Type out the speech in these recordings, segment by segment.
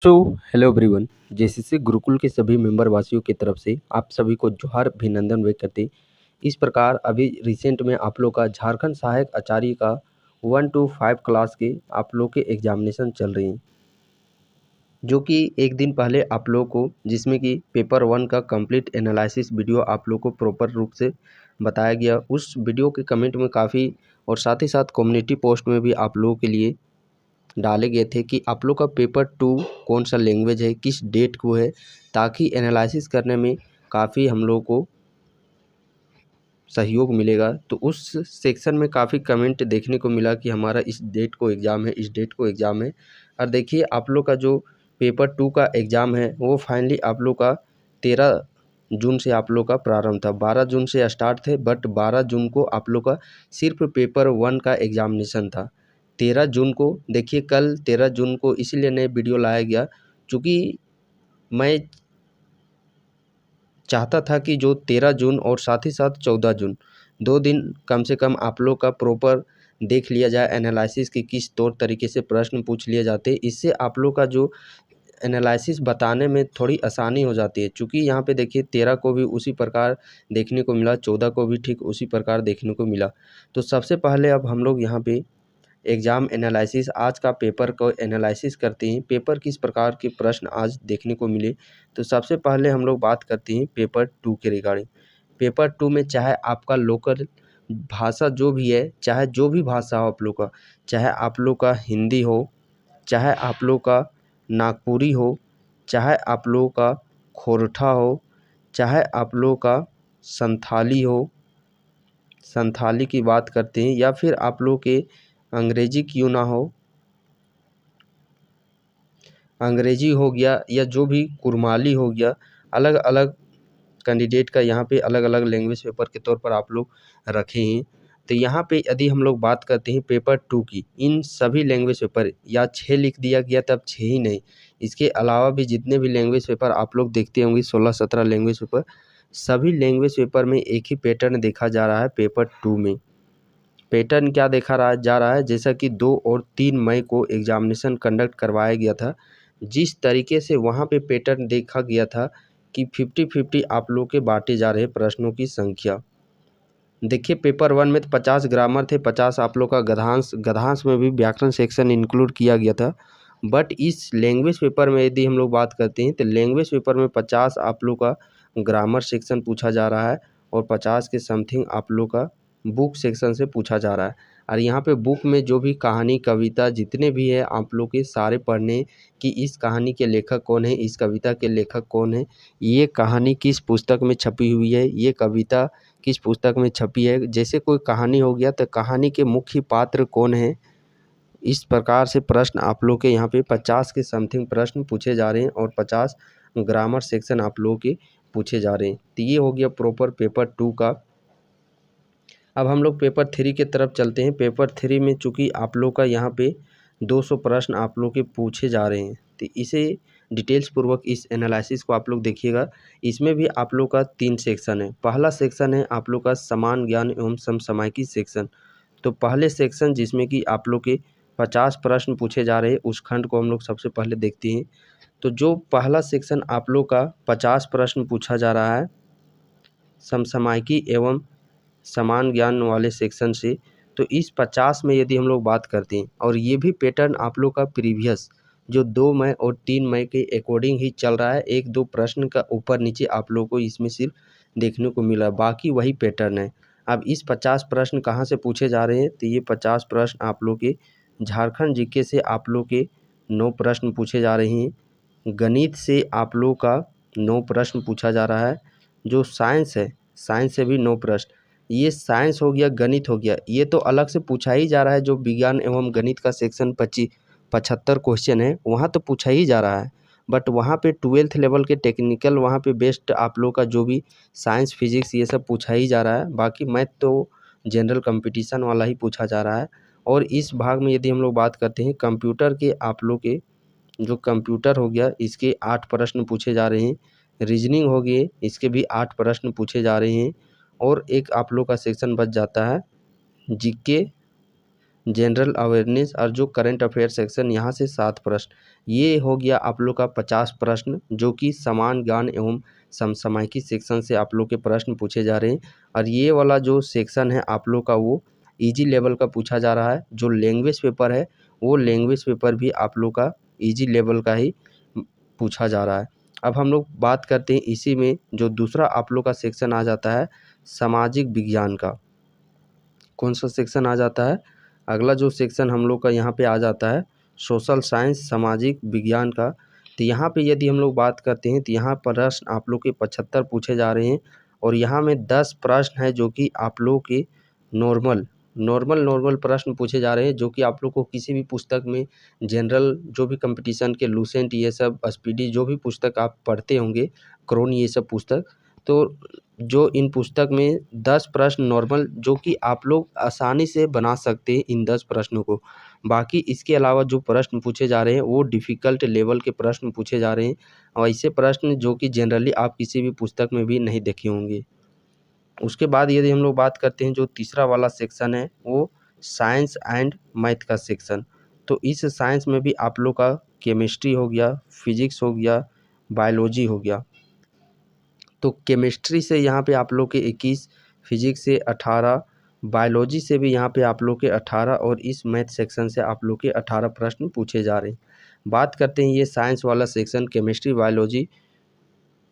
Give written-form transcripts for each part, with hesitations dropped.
So hello everyone. JCC Gurukul के सभी member वासियों की तरफ से आप सभी को जोहार अभिनंदन व्यक्त करते। इस प्रकार अभी रिसेंट में आप लोग का झारखंड सहायक आचार्य का 1 to 5 क्लास के आप लोग के एग्जामिनेशन चल रही हैं, जो कि एक दिन पहले आप लोग को जिसमें कि पेपर 1 का कंप्लीट एनालिसिस वीडियो आप लोग को प्रॉपर रूप से बताया गया। उस वीडियो के कमेंट में काफ़ी और साथ ही साथ कम्युनिटी पोस्ट में भी आप लोगों के लिए डाले गए थे कि आप लोग का पेपर 2 कौन सा लैंग्वेज है, किस डेट को है, ताकि एनालिसिस करने में काफ़ी हम लोग को सहयोग मिलेगा। तो उस सेक्शन में काफ़ी कमेंट देखने को मिला कि हमारा इस डेट को एग्ज़ाम है, इस डेट को एग्ज़ाम है। और देखिए आप लोग का जो पेपर 2 का एग्ज़ाम है वो फाइनली आप लोग का 13 जून से आप लोग का प्रारंभ था। 12 जून से स्टार्ट थे, बट 12 जून को आप लोग का सिर्फ पेपर 1 का एग्ज़ामिनेशन था। 13 जून को देखिए, कल 13 जून को इसीलिए नए वीडियो लाया गया चूँकि मैं चाहता था कि जो 13 जून और साथ ही साथ 14 जून 2 दिन कम से कम आप लोग का प्रॉपर देख लिया जाए एनालिसिस कि किस तौर तरीके से प्रश्न पूछ लिए जाते हैं। इससे आप लोग का जो एनालिसिस बताने में थोड़ी आसानी हो जाती है, चूँकि यहाँ पे देखिए 13 को भी उसी प्रकार देखने को मिला, 14 को भी ठीक उसी प्रकार देखने को मिला। तो सबसे पहले अब हम लोग यहाँ पे एग्ज़ाम एनालिसिस आज का पेपर को एनालिसिस करते हैं, पेपर किस प्रकार के प्रश्न आज देखने को मिले। तो सबसे पहले हम लोग बात करते हैं पेपर 2 के रिगार्डिंग। पेपर 2 में चाहे आपका लोकल भाषा जो भी है, चाहे जो भी भाषा हो आप लोग का, चाहे आप लोग का हिंदी हो, चाहे आप लोग का नागपुरी हो, चाहे आप लोग का खोरठा हो, चाहे आप लोग का संथाली हो, संथाली की बात करते हैं, या फिर आप लोग के अंग्रेजी क्यों ना हो, अंग्रेजी हो गया, या जो भी कुरमाली हो गया, अलग अलग कैंडिडेट का यहाँ पे अलग अलग लैंग्वेज पेपर के तौर पर आप लोग रखे हैं। तो यहाँ पे यदि हम लोग बात करते हैं पेपर 2 की, इन सभी लैंग्वेज पेपर या 6 लिख दिया गया तब 6 ही नहीं, इसके अलावा भी जितने भी लैंग्वेज पेपर आप लोग देखते होंगे 16-17 लैंग्वेज पेपर, सभी लैंग्वेज पेपर में एक ही पैटर्न देखा जा रहा है। पेपर 2 में पैटर्न क्या देखा जा रहा है, जैसा कि 2 और 3 मई को एग्जामिनेशन कंडक्ट करवाया गया था, जिस तरीके से वहाँ पे पैटर्न देखा गया था कि 50-50 आप लोग के बांटे जा रहे प्रश्नों की संख्या। देखिए पेपर 1 में तो 50 ग्रामर थे, 50 आप लोग का गद्यांश में भी व्याकरण सेक्शन इंक्लूड किया गया था। बट इस लैंग्वेज पेपर में यदि हम लोग बात करते हैं तो लैंग्वेज पेपर में 50 आप लोग का ग्रामर सेक्शन पूछा जा रहा है और 50 के समथिंग आप लोग का बुक सेक्शन से पूछा जा रहा है। और यहाँ पे बुक में जो भी कहानी कविता जितने भी है आप लोग के सारे पढ़ने कि इस कहानी के लेखक कौन है, इस कविता के लेखक कौन है, ये कहानी किस पुस्तक में छपी हुई है, ये कविता किस पुस्तक में छपी है। जैसे कोई कहानी हो गया तो कहानी के मुख्य पात्र कौन है। इस प्रकार से प्रश्न आप लोग के यहाँ पे 50 के समथिंग प्रश्न पूछे जा रहे हैं और 50 ग्रामर सेक्शन आप लोगों के पूछे जा रहे हैं। तो ये हो गया प्रॉपर पेपर 2 का। अब हम लोग पेपर 3 की तरफ चलते हैं। पेपर 3 में चूँकि आप लोग का यहाँ पे 200 प्रश्न आप लोग के पूछे जा रहे हैं, तो इसे डिटेल्स पूर्वक इस एनालिसिस को आप लोग देखिएगा। इसमें भी आप लोग का 3 सेक्शन है। पहला सेक्शन है आप लोग का समान ज्ञान एवं समसामयिकी सेक्शन। तो पहले सेक्शन जिसमें कि आप लोग के 50 प्रश्न पूछे जा रहे हैं, उस खंड को हम लोग सबसे पहले देखते हैं। तो जो पहला सेक्शन आप लोग का 50 प्रश्न पूछा जा रहा है समसामयिकी एवं समान ज्ञान वाले सेक्शन से, तो इस 50 में यदि हम लोग बात करते हैं, और ये भी पैटर्न आप लोग का प्रीवियस जो 2 मई और 3 मई के अकॉर्डिंग ही चल रहा है। 1-2 प्रश्न का ऊपर नीचे आप लोग को इसमें सिर्फ देखने को मिला, बाकी वही पैटर्न है। अब इस 50 प्रश्न कहाँ से पूछे जा रहे हैं, तो ये 50 प्रश्न आप लोग के झारखंड जीके से आप लोग के 9 प्रश्न पूछे जा रहे हैं। गणित से आप लोग का 9 प्रश्न पूछा जा रहा है। जो साइंस है, साइंस से भी 9 प्रश्न। ये साइंस हो गया, गणित हो गया, ये तो अलग से पूछा ही जा रहा है। जो विज्ञान एवं गणित का सेक्शन 75 क्वेश्चन है वहाँ तो पूछा ही जा रहा है, बट वहाँ पे 12th लेवल के टेक्निकल वहाँ पे बेस्ट आप लोग का जो भी साइंस फिजिक्स ये सब पूछा ही जा रहा है। बाकी मैथ तो जनरल कंपटीशन वाला ही पूछा जा रहा है। और इस भाग में यदि हम लोग बात करते हैं कंप्यूटर के, आप लोग के जो कंप्यूटर हो गया इसके 8 प्रश्न पूछे जा रहे हैं। रीजनिंग हो गए, इसके भी 8 प्रश्न पूछे जा रहे हैं। और एक आप लोग का सेक्शन बच जाता है जीके जनरल अवेयरनेस और जो करंट अफेयर सेक्शन, यहाँ से 7 प्रश्न। ये हो गया आप लोग का 50 प्रश्न, जो कि समान ज्ञान एवं समसामयिकी सेक्शन से आप लोग के प्रश्न पूछे जा रहे हैं। और ये वाला जो सेक्शन है आप लोग का वो ईजी लेवल का पूछा जा रहा है। जो लैंग्वेज पेपर है वो लैंग्वेज पेपर भी आप लोग का ईजी लेवल का ही पूछा जा रहा है। अब हम लोग बात करते हैं इसी में जो दूसरा आप लोग का सेक्शन आ जाता है सामाजिक विज्ञान का। कौन सा सेक्शन आ जाता है? अगला जो सेक्शन हम लोग का यहाँ पे आ जाता है सोशल साइंस सामाजिक विज्ञान का। तो यहाँ पे यदि हम लोग बात करते हैं तो यहाँ प्रश्न आप लोग के 75 पूछे जा रहे हैं। और यहाँ में 10 प्रश्न है जो कि आप लोग के नॉर्मल प्रश्न पूछे जा रहे हैं, जो कि आप लोग को किसी भी पुस्तक में जनरल जो भी कंपटीशन के लूसेंट ये सब स्पीडी जो भी पुस्तक आप पढ़ते होंगे, क्रोन ये सब पुस्तक, तो जो इन पुस्तक में 10 प्रश्न नॉर्मल जो कि आप लोग आसानी से बना सकते हैं इन 10 प्रश्नों को। बाकी इसके अलावा जो प्रश्न पूछे जा रहे हैं वो डिफ़िकल्ट लेवल के प्रश्न पूछे जा रहे हैं, और ऐसे प्रश्न जो कि जनरली आप किसी भी पुस्तक में भी नहीं देखे होंगे। उसके बाद यदि हम लोग बात करते हैं जो तीसरा वाला सेक्शन है वो साइंस एंड मैथ का सेक्शन। तो इस साइंस में भी आप लोग का केमिस्ट्री हो गया, फिजिक्स हो गया, बायोलॉजी हो गया। तो केमिस्ट्री से यहाँ पे आप लोग के 21, फिजिक्स से 18, बायोलॉजी से भी यहाँ पे आप लोग के 18 और इस मैथ सेक्शन से आप लोग के 18 प्रश्न पूछे जा रहे हैं। बात करते हैं ये साइंस वाला सेक्शन केमिस्ट्री, बायोलॉजी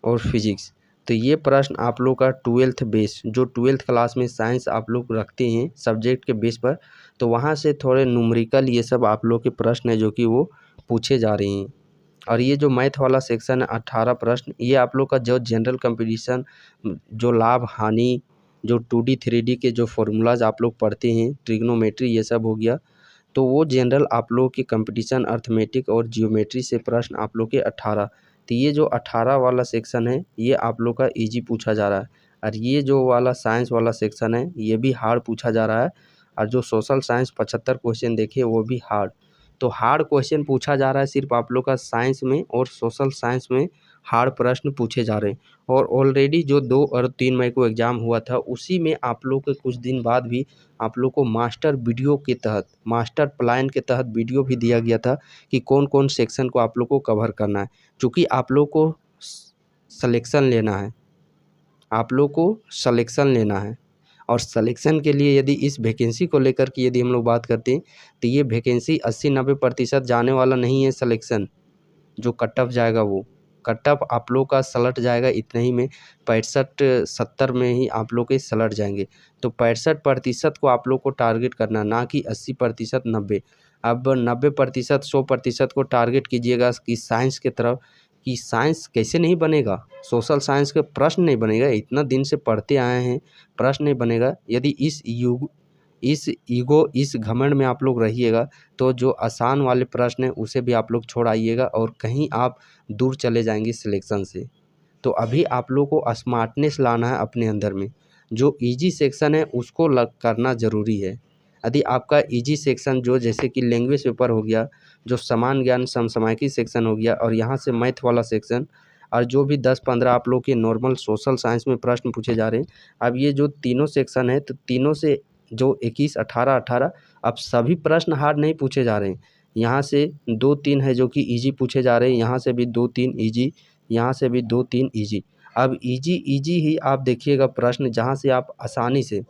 और फिजिक्स। तो ये प्रश्न आप लोग का 12th बेस, जो 12th क्लास में साइंस आप लोग रखते हैं सब्जेक्ट के बेस पर, तो वहाँ से थोड़े न्यूमेरिकल ये सब आप लोग के प्रश्न है जो कि वो पूछे जा रहे हैं। और ये जो मैथ वाला सेक्शन है 18 प्रश्न, ये आप लोग का जो जनरल कंपटीशन जो लाभ हानि जो 2D 3D के जो फॉर्मूलाज आप लोग पढ़ते हैं, ट्रिग्नोमेट्री ये सब हो गया, तो वो जनरल आप लोग के कंपटीशन अर्थमेटिक और जियोमेट्री से प्रश्न आप लोग के 18। तो ये जो 18 वाला सेक्शन है ये आप लोग का ईजी पूछा जा रहा है। और ये जो वाला साइंस वाला सेक्शन है ये भी हार्ड पूछा जा रहा है। और जो सोशल साइंस 75 क्वेश्चन देखे वो भी हार्ड। तो हार्ड क्वेश्चन पूछा जा रहा है सिर्फ आप लोग का साइंस में, और सोशल साइंस में हार्ड प्रश्न पूछे जा रहे हैं। और ऑलरेडी जो 2 और 3 मई को एग्ज़ाम हुआ था उसी में आप लोग के कुछ दिन बाद भी आप लोग को मास्टर वीडियो के तहत, मास्टर प्लान के तहत वीडियो भी दिया गया था कि कौन कौन सेक्शन को आप लोग को कवर करना है। चूँकि आप लोग को सलेक्शन लेना है, आप लोग को सलेक्शन लेना है, और सलेक्शन के लिए यदि इस वैकेंसी को लेकर के यदि हम लोग बात करते हैं तो ये वैकेंसी 80-90% जाने वाला नहीं है। सलेक्शन जो कट ऑफ जाएगा वो कट ऑफ आप लोग का सलट जाएगा इतने ही में, 65-70 में ही आप लोग के सलट जाएंगे। तो 65% को आप लोग को टारगेट करना, ना कि 80% 90। अब 90% 100% को टारगेट कीजिएगा कि साइंस की तरफ, कि साइंस कैसे नहीं बनेगा, सोशल साइंस के प्रश्न नहीं बनेगा, इतना दिन से पढ़ते आए हैं, प्रश्न नहीं बनेगा। यदि इस घमंड में आप लोग रहिएगा तो जो आसान वाले प्रश्न हैं उसे भी आप लोग छोड़ आइएगा और कहीं आप दूर चले जाएंगे सिलेक्शन से। तो अभी आप लोग को स्मार्टनेस लाना है अपने अंदर में। जो इजी सेक्शन है उसको करना ज़रूरी है। यदि आपका इजी सेक्शन जो जैसे कि लैंग्वेज पेपर हो गया, जो समान ज्ञान समसामयिकी सेक्शन हो गया, और यहाँ से मैथ वाला सेक्शन, और जो भी 10-15 आप लोग के नॉर्मल सोशल साइंस में प्रश्न पूछे जा रहे हैं। अब ये जो तीनों सेक्शन है तो तीनों से जो 21, 18, अब सभी प्रश्न हार्ड नहीं पूछे जा रहे हैं। यहाँ से 2-3 है जो कि इजी पूछे जा रहे हैं, यहाँ से भी 2-3 इजी, यहाँ से भी 2-3 इजी। अब इजी ही आप देखिएगा प्रश्न, जहाँ से आप आसानी से,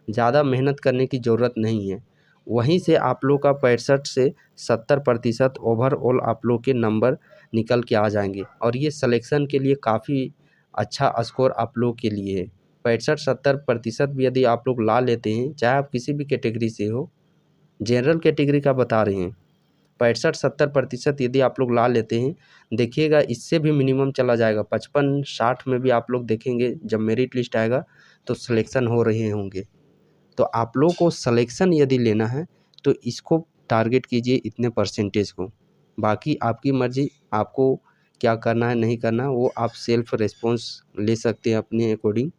ज़्यादा मेहनत करने की ज़रूरत नहीं है, वहीं से आप लोग का 65 से 70% ओवरऑल आप लोग के नंबर निकल के आ जाएंगे। और ये सिलेक्शन के लिए काफ़ी अच्छा स्कोर आप लोग के लिए है। 65-70% भी यदि आप लोग ला लेते हैं, चाहे आप किसी भी कैटेगरी से हो, जनरल कैटेगरी का बता रहे हैं, 65-70% यदि आप लोग ला लेते हैं, देखिएगा इससे भी मिनिमम चला जाएगा 55-60 में भी आप लोग देखेंगे जब मेरिट लिस्ट आएगा तो सिलेक्शन हो रहे होंगे। तो आप लोग को सिलेक्शन यदि लेना है तो इसको टारगेट कीजिए इतने परसेंटेज को। बाकी आपकी मर्ज़ी, आपको क्या करना है नहीं करना वो आप सेल्फ रिस्पॉन्स ले सकते हैं अपने अकॉर्डिंग।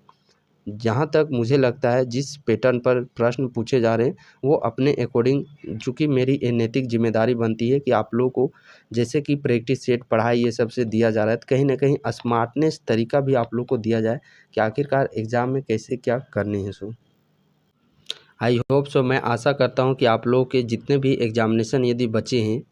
जहाँ तक मुझे लगता है जिस पैटर्न पर प्रश्न पूछे जा रहे हैं वो अपने अकॉर्डिंग, चूँकि मेरी ये नैतिक जिम्मेदारी बनती है कि आप लोगों को जैसे कि प्रैक्टिस सेट पढ़ाई ये सब से दिया जा रहा है, तो कहीं ना कहीं स्मार्टनेस तरीका भी आप लोग को दिया जाए कि आखिरकार एग्ज़ाम में कैसे क्या करने हैं। सो आई होप सो, मैं आशा करता हूँ कि आप लोगों के जितने भी एग्ज़ामिनेशन यदि बचे हैं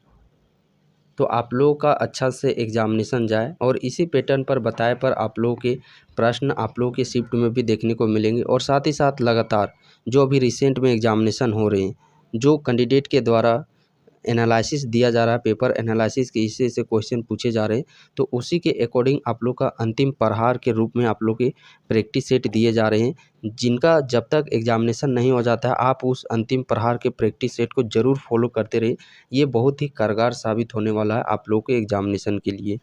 तो आप लोगों का अच्छा से एग्ज़ामिनेशन जाए और इसी पैटर्न पर बताए पर आप लोगों के प्रश्न आप लोगों के शिफ्ट में भी देखने को मिलेंगे। और साथ ही साथ लगातार जो अभी रिसेंट में एग्ज़ामिनेशन हो रहे हैं, जो कैंडिडेट के द्वारा एनालिसिस दिया जा रहा है, पेपर एनालिसिस के इससे क्वेश्चन पूछे जा रहे हैं, तो उसी के अकॉर्डिंग आप लोग का अंतिम प्रहार के रूप में आप लोग के प्रैक्टिस सेट दिए जा रहे हैं, जिनका जब तक एग्ज़ामिनेशन नहीं हो जाता है आप उस अंतिम प्रहार के प्रैक्टिस सेट को ज़रूर फॉलो करते रहिए। ये बहुत ही कारगर साबित होने वाला है आप लोगों के एग्ज़ामिनेशन के लिए।